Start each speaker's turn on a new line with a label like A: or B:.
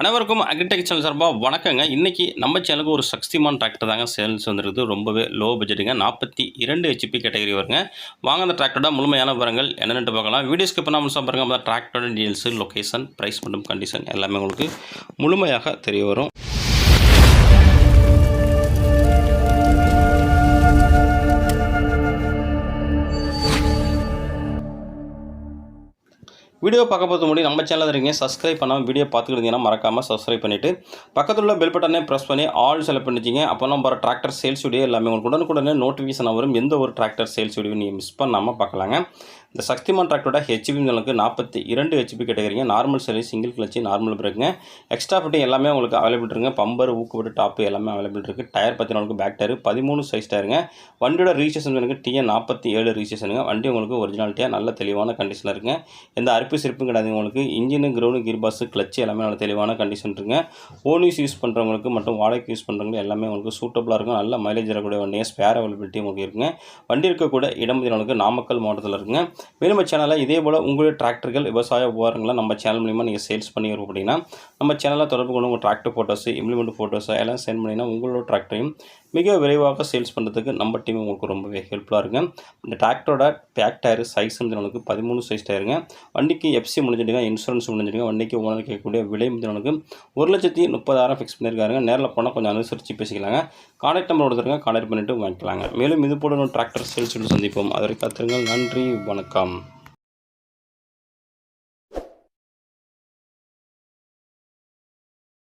A: அனைவருக்கும் agritech channel சார்பாக வணக்கங்க. இன்றைக்கி நம்ம சேனலுக்கு ஒரு சக்திமான் டிராக்டர் தாங்க சேல்ஸ் வந்துருக்குது. ரொம்பவே லோ பட்ஜெட்டுங்க. 42 HP கேட்டகரி வருங்க. வாங்க அந்த டிராக்டரோட முழுமையான விவரங்கள் என்னென்னு பார்க்கலாம். வீடியோ ஸ்கிப் பண்ணாமல் முழுசாக பாருங்கள். அப்போ டிராக்டரோட டீல்ஸு, லொக்கேஷன், ப்ரைஸ் மற்றும் கண்டிஷன் எல்லாமே உங்களுக்கு முழுமையாக தெரிய வரும். வீடியோ பார்க்க போகிறது முன்னாடி நம்ம சேனலில் இருக்கீங்க சப்ஸ்கிரைப் பண்ணாமல் வீடியோ பார்த்துக்கிட்டீங்கன்னா மறக்காமல் சப்ஸ்கிரைப் பண்ணிவிட்டு பக்கத்தில் உள்ள பெல் பட்டனே ப்ரெஸ் பண்ணி ஆல் செலக்ட் பண்ணிச்சிங்க. அப்போ நம்ம வர டிராக்டர் சேல்ஸ் வீடியோ எல்லாமே உங்களுக்கு உடனுக்குடனே நோட்டிஃபிகேஷன் வரும். எந்த ஒரு டிராக்டர் சேல்ஸ் வீடியோ நீங்கள் மிஸ் பண்ணாமல் பார்க்கலாங்க. இந்த சக்திமான் டிராக்டரோட ஹெச்பி உங்களுக்கு 42 HP கேட்டகரிங்க. Normal service, single clutch, normal பிரேக்குங்க. எக்ஸ்ட்ரா ஃபிட்டிங் எல்லாமே உங்களுக்கு அவைலபிள் இருக்குங்க. பம்பர், ஊக்குவிட்டு டாப்பு எல்லாமே அவைலபிள் இருக்குது. டயர் பார்த்தீங்கன்னா உங்களுக்கு பேக் டயர் 13 சைஸ் டயருங்க. வண்டியோட ரிஜிஸ்ட்ரேஷன் எனக்கு TN 47 ரிஜிஸ்ட்ரேஷனுங்க. வண்டி உங்களுக்கு ஒரிஜினாலிட்டியாக நல்ல தெளிவான கண்டிஷனில் இருக்குங்க. எந்த அரிப்பு சிறப்பும் கிடையாது. உங்களுக்கு இன்ஜினு, கிரவுண்டு, கீர் பாஸ், கிளச்சு எல்லாமே நல்ல தெளிவான கண்டிஷன் இருக்குங்க. ஓன் யூஸ் பண்ணுறவங்களுக்கு மற்றும் வாடகைக்கு யூஸ் பண்ணுறவங்களுக்கு எல்லாமே உங்களுக்கு சூட்டபுளாக இருக்கும். நல்ல மைலேஜ் வரக்கூடிய வண்டியை ஸ்பேர் அவைலபிலிட்டி உங்களுக்கு இருக்குங்க. வண்டி இருக்கக்கூடிய இடம் உங்களுக்கு நாமக்கல் மாவட்டத்தில் இருக்குங்க. மேலும் சேனலில் இதே போல் உங்களுடைய டிராக்டர்கள், விவசாய உபகரணங்களை நம்ம சேனல் மூலிமா நீங்கள் சேல்ஸ் பண்ணி வரும் அப்படின்னா நம்ம சேனலில் தொடர்பு கொண்டு உங்கள் டிராக்டர் ஃபோட்டோஸு, இம்ப்ளிமெண்ட் ஃபோட்டோஸு எல்லாம் சென்ட் பண்ணிங்கன்னா உங்களோட டிராக்டரையும் மிக விரைவாக சேல்ஸ் பண்ணுறதுக்கு நம்ம டீம் உங்களுக்கு ரொம்பவே ஹெல்ப்ஃபுல்லாக இருக்குங்க. இந்த டிராக்டரோட பேக் டயர் சைஸ் உங்களுக்கு 13 சைஸ் டயருங்க. வண்டிக்கு FC முடிஞ்சிடுங்க, இன்சூரன்ஸ் முடிஞ்சிடுங்க. வண்டிக்கு ஓனர் கேட்கக்கூடிய விலை உங்களுக்கு 1,30,000 ஃபிக்ஸ் பண்ணியிருக்காருங்க. நேரில் போனால் கொஞ்சம் அனுசரித்து பேசிக்கலாங்க. கான்டாக்ட் நம்பர் கொடுத்துருங்க, கான்டாக்ட் பண்ணிவிட்டு வாங்கிக்கலாங்க. மேலும் இது போல டிராக்டர் சேல்ஸ் சந்திப்போம். அதற்கு காத்திருங்கள். நன்றி, வணக்கம்.